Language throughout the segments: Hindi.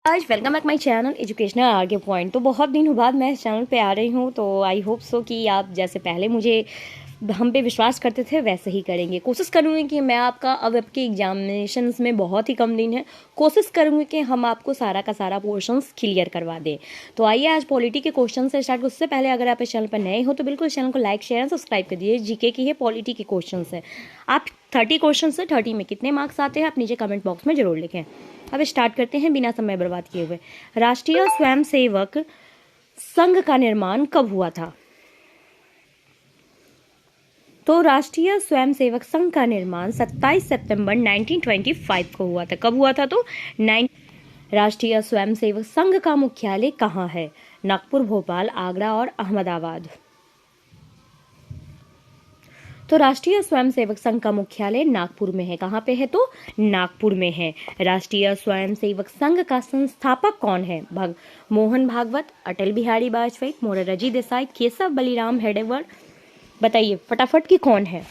आज welcome back my channel educational आगे पॉइंट। तो बहुत दिनों बाद मैं इस चैनल पे आ रही हूँ, तो आई होप सो कि आप जैसे पहले मुझे हम पे विश्वास करते थे वैसे ही करेंगे। कोशिश करूँगी कि मैं आपका अब आपके एग्जामिनेशंस में बहुत ही कम दिन है, कोशिश करूँगी कि हम आपको सारा का सारा पोर्शंस क्लियर करवा दें। तो आइए आज पॉलिटी के क्वेश्चन से स्टार्ट। उससे पहले अगर आप इस चैनल पर नए हो तो बिल्कुल चैनल को लाइक शेयर एंड सब्सक्राइब कर दीजिए। जीके की है, पॉलिटी के क्वेश्चन है। आप 30 क्वेश्चन से 30 में कितने मार्क्स आते हैं आप नीचे कमेंट बॉक्स में जरूर लिखें। अब स्टार्ट करते हैं बिना समय बर्बाद किए हुए। राष्ट्रीय स्वयंसेवक संघ का निर्माण कब हुआ था? तो राष्ट्रीय स्वयंसेवक संघ का निर्माण 27 सितंबर 1925 को हुआ था। कब हुआ था? तो राष्ट्रीय स्वयंसेवक संघ का मुख्यालय कहाँ है? नागपुर, भोपाल, आगरा और अहमदाबाद। तो राष्ट्रीय स्वयंसेवक संघ का मुख्यालय नागपुर में है। कहाँ पे है? तो नागपुर में है। राष्ट्रीय स्वयंसेवक संघ का संस्थापक कौन है? मोहन भागवत, अटल बिहारी वाजपेयी, मोरारजी देसाई, केशव बलिराम हेडगेवार। बताइए फटाफट कि कौन है?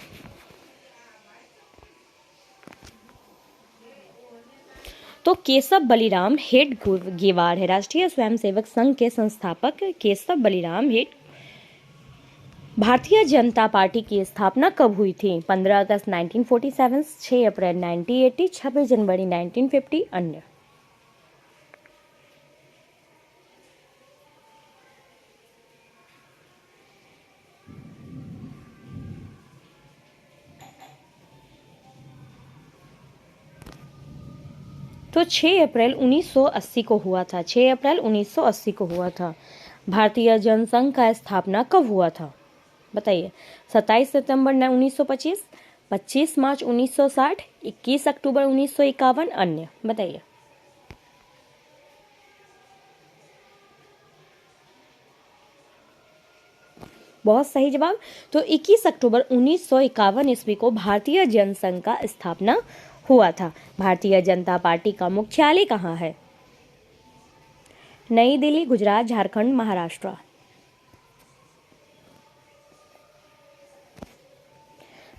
तो केशव बलिराम हेडगेवार है। राष्ट्रीय स्वयंसेवक संघ के संस्थापक केशव बलिराम हेड। भारतीय जनता पार्टी की स्थापना कब हुई थी? 15 अगस्त 1947, 6 अप्रैल 1980, 26 जनवरी 1950, अन्य। तो 6 अप्रैल 1980 को हुआ था। 6 अप्रैल 1980 को हुआ था। भारतीय जनसंघ का स्थापना कब हुआ था? बताइए। 27 सितंबर 1925, 25 मार्च 1960, 21 अक्टूबर 1951, अन्य। बताइए। बहुत सही जवाब। तो 21 अक्टूबर 1951 ईस्वी को भारतीय जनसंघ का स्थापना हुआ था। भारतीय जनता पार्टी का मुख्यालय कहाँ है? नई दिल्ली, गुजरात, झारखंड, महाराष्ट्र।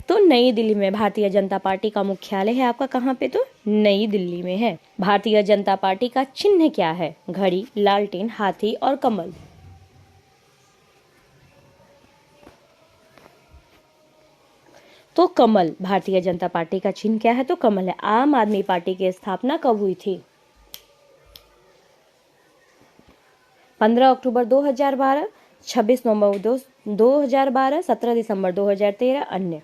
तो नई दिल्ली में भारतीय जनता पार्टी का मुख्यालय है। आपका कहाँ पे? तो नई दिल्ली में है। भारतीय जनता पार्टी का चिन्ह क्या है? घड़ी, लालटेन, हाथी और कमल। तो कमल भारतीय जनता पार्टी का चिन्ह क्या है? तो कमल है। आम आदमी पार्टी की स्थापना कब हुई थी? 15 अक्टूबर 2012, 26 नवंबर 2012, 17 दिसंबर 2013, अन्य।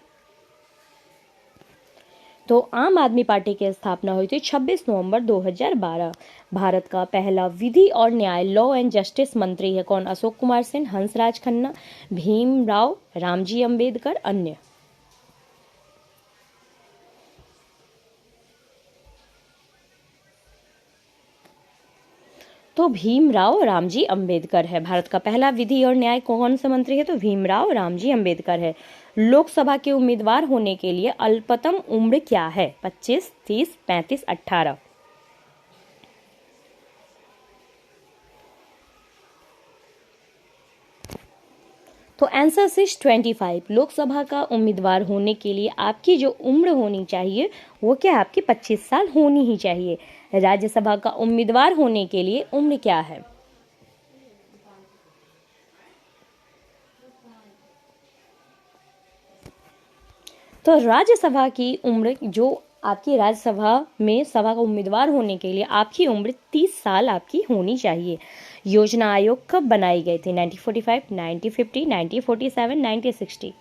तो आम आदमी पार्टी की स्थापना हुई थी 26 नवंबर 2012। भारत का पहला विधि और न्याय लॉ एंड जस्टिस मंत्री है कौन? अशोक कुमार सिंह, हंसराज खन्ना, भीमराव रामजी अंबेडकर, अन्य। तो भीमराव रामजी अंबेडकर है। भारत का पहला विधि और न्याय कौन सा मंत्री है? तो भीमराव रामजी अंबेडकर है। लोकसभा के उम्मीदवार होने के लिए अल्पतम उम्र क्या है? 25, 30, 35, 18। तो आंसर इज 25। लोकसभा का उम्मीदवार होने के लिए आपकी जो उम्र होनी चाहिए वो क्या है? आपकी 25 साल होनी ही चाहिए। राज्यसभा का उम्मीदवार होने के लिए उम्र क्या है? तो राज्यसभा की उम्र, जो आपकी राज्यसभा में सभा का उम्मीदवार होने के लिए आपकी उम्र 30 साल आपकी होनी चाहिए। योजना आयोग कब बनाई गई थी? 1945, 1950, 1947, 1960।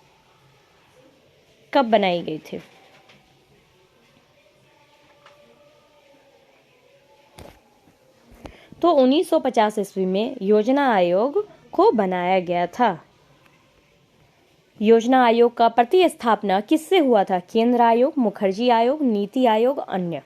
कब बनाई गई थी? तो 1950 ईस्वी में योजना आयोग को बनाया गया था। योजना आयोग का प्रतिस्थापना किससे हुआ था? केंद्र आयोग, मुखर्जी आयोग, नीति आयोग, अन्य।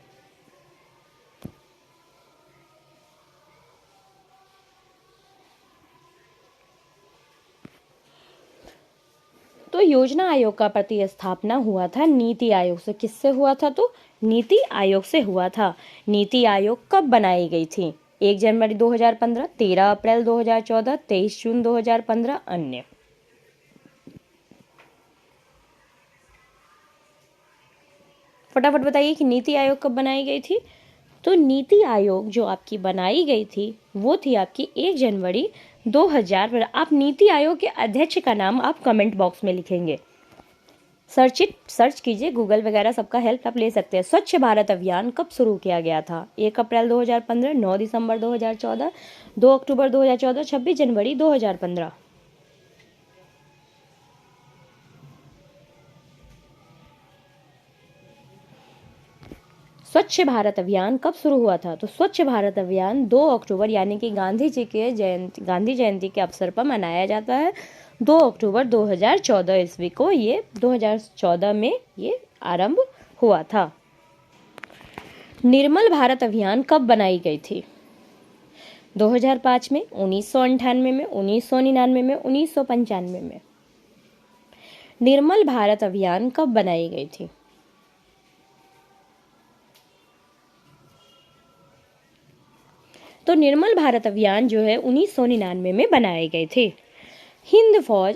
तो योजना आयोग का प्रतिस्थापना हुआ था नीति आयोग से। किससे हुआ था? तो नीति आयोग से हुआ था। नीति आयोग कब बनाई गई थी? 1 जनवरी 2015, 13 अप्रैल 2014, 23 जून 2015, अन्य। फटाफट बताइए कि नीति आयोग कब बनाई गई थी? तो नीति आयोग जो आपकी बनाई गई थी वो थी आपकी 1 जनवरी 2000 पर। आप नीति आयोग के अध्यक्ष का नाम आप कमेंट बॉक्स में लिखेंगे, सर्च कीजिए, गूगल वगैरह सबका हेल्प आप ले सकते हैं। स्वच्छ भारत अभियान कब शुरू किया गया था? 1 अप्रैल 2015, 9 दिसंबर 2014, 2 अक्टूबर 2014, 26 जनवरी 2015। स्वच्छ भारत अभियान कब शुरू हुआ था? तो स्वच्छ भारत अभियान 2 अक्टूबर यानी कि गांधी जयंती के अवसर पर मनाया जाता है। 2 अक्टूबर 2014 ईस्वी को 2014 में ये आरंभ हुआ था। निर्मल भारत अभियान कब बनाई गई थी? 2005 में, 1998 में, 1999 में, 1995 में। निर्मल भारत अभियान कब बनाई गई थी? तो निर्मल भारत अभियान जो है 1999 में बनाए गए थे।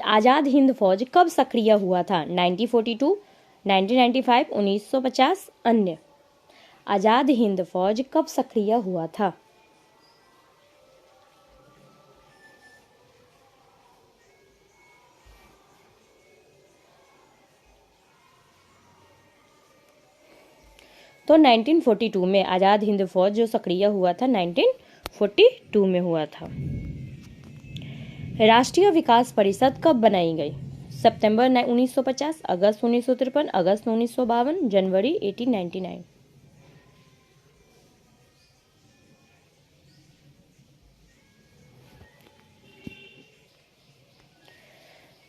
आजाद हिंद फौज कब सक्रिय हुआ था? 1942, 1995, 1950। अन्य। आजाद हिंद फौज कब सक्रिय हुआ था? तो 1942 में आजाद हिंद फौज जो सक्रिय हुआ था 1942 में हुआ था। राष्ट्रीय विकास परिषद कब बनाई गई? सितंबर 1950, अगस्त 1953, अगस्त 1952, जनवरी 1899।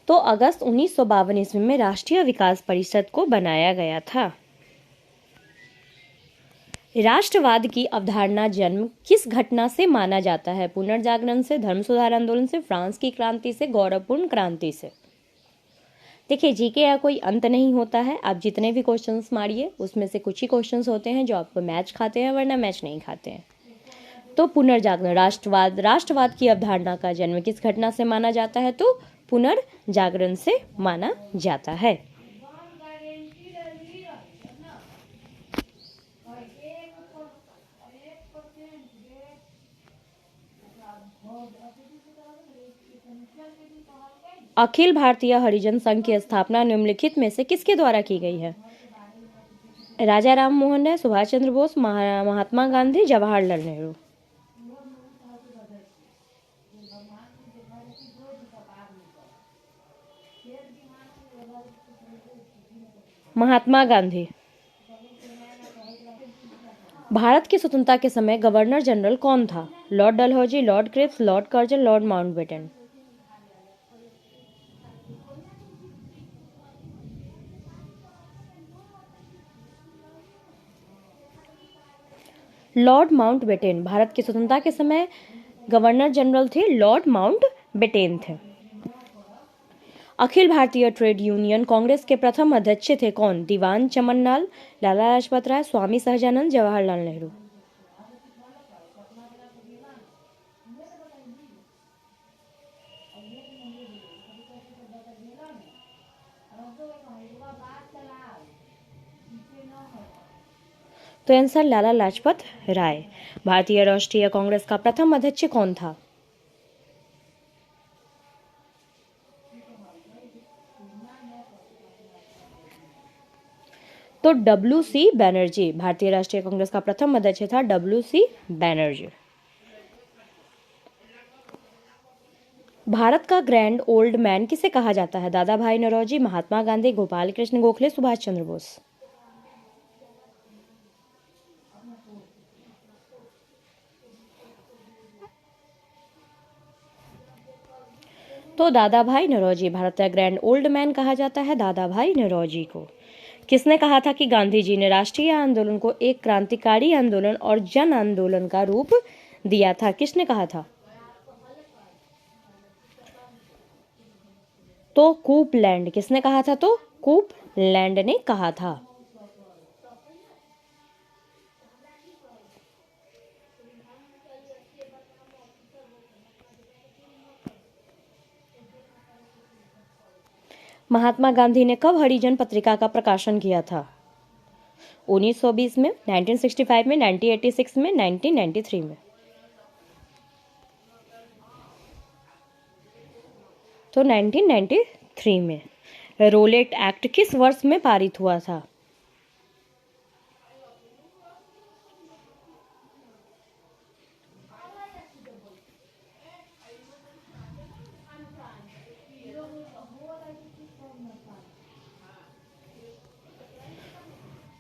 तो अगस्त 1952 ईस्वी में राष्ट्रीय विकास परिषद को बनाया गया था। राष्ट्रवाद की अवधारणा जन्म किस घटना से माना जाता है? पुनर्जागरण से, धर्म सुधार आंदोलन से, फ्रांस की क्रांति से, गौरवपूर्ण क्रांति से। देखिए, जीके का कोई अंत नहीं होता है, आप जितने भी क्वेश्चंस मारिए उसमें से कुछ ही क्वेश्चंस होते हैं जो आपको मैच खाते हैं, वरना मैच नहीं खाते हैं। तो पुनर्जागरण, राष्ट्रवाद की अवधारणा का जन्म किस घटना से माना जाता है? तो पुनर्जागरण से माना जाता है। अखिल भारतीय हरिजन संघ की स्थापना निम्नलिखित में से किसके द्वारा की गई है? राजा राम मोहन राय, सुभाष चंद्र बोस, महात्मा गांधी, जवाहरलाल नेहरू। महात्मा गांधी। भारत की स्वतंत्रता के समय गवर्नर जनरल कौन था? Lord Dalhousie, lord Cripps, lord Curzon, lord Mountbatten. Lord Mountbatten Bharat की स्वतंत्रता के समय गवर्नर जनरल थे, लॉर्ड माउंटबेटन थे। अखिल भारतीय ट्रेड यूनियन कांग्रेस के प्रथम अध्यक्ष थे कौन? दीवान चमनलाल, लाला लाजपत राय, स्वामी सहजानंद, जवाहरलाल नेहरू। तो आंसर लाला लाजपत राय। भारतीय राष्ट्रीय कांग्रेस का प्रथम अध्यक्ष कौन था? तो WC बैनर्जी। भारतीय राष्ट्रीय कांग्रेस का प्रथम अध्यक्ष था WC बैनर्जी। भारत का ग्रैंड ओल्ड मैन किसे कहा जाता है? दादा भाई नौरोजी, महात्मा गांधी, गोपाल कृष्ण गोखले, सुभाष चंद्र बोस। तो दादा भाई नौरोजी। भारत का ग्रैंड ओल्ड मैन कहा जाता है दादा भाई नौरोजी को। किसने कहा था कि गांधी जी ने राष्ट्रीय आंदोलन को एक क्रांतिकारी आंदोलन और जन आंदोलन का रूप दिया था? किसने कहा था? तो कूपलैंड। किसने कहा था? तो कूपलैंड ने कहा था। महात्मा गांधी ने कब हरिजन पत्रिका का प्रकाशन किया था? 1920 में, 1965 में, 1986 में, 1993 में। तो 1993 में। रोलेट एक्ट किस वर्ष में पारित हुआ था?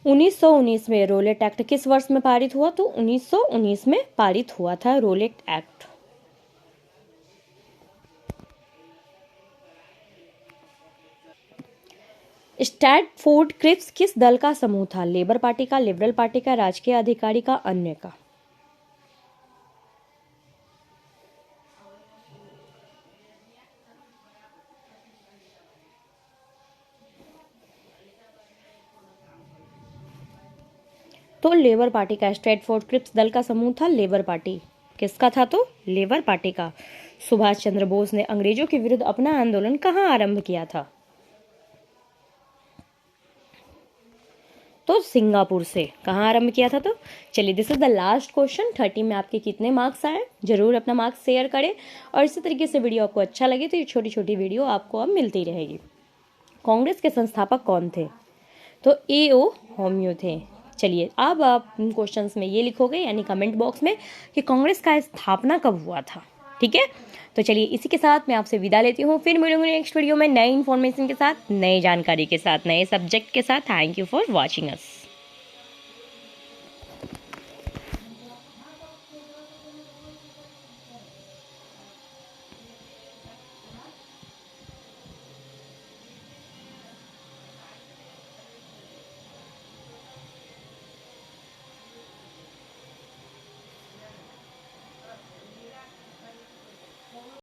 उन्नीस सौ उन्नीस में। रोलेट एक्ट किस वर्ष में पारित हुआ? तो 1919 में पारित हुआ था रोलेट एक्ट। स्ट्रैटफोर्ड क्रिप्स किस दल का समूह था? लेबर पार्टी का, लिबरल पार्टी का, राजकीय अधिकारी का, अन्य का? तो लेबर पार्टी का। स्ट्रैटफोर्ड क्रिप्स दल का समूह था लेबर पार्टी। किसका था? तो लेबर पार्टी का। सुभाष चंद्र बोस ने अंग्रेजों के विरुद्ध अपना आंदोलन कहाँ आरंभ किया था? तो सिंगापुर से। कहाँ आरंभ किया था? तो चलिए, this is the last question. 30 में आपके कितने मार्क्स आए? जरूर अपना मार्क्स शेयर करें, और इसी तरीके से वीडियो आपको अच्छा लगे तो ये छोटी छोटी वीडियो आपको अब मिलती रहेगी। कांग्रेस के संस्थापक कौन थे? तो A.O. होम्यो थे। चलिए, अब आप क्वेश्चंस में ये लिखोगे यानी कमेंट बॉक्स में कि कांग्रेस का स्थापना कब हुआ था। ठीक है, तो चलिए इसी के साथ मैं आपसे विदा लेती हूँ। फिर मिलूंगी नेक्स्ट वीडियो में नई इन्फॉर्मेशन के साथ, नई जानकारी के साथ, नए सब्जेक्ट के साथ। Thank you for watching us.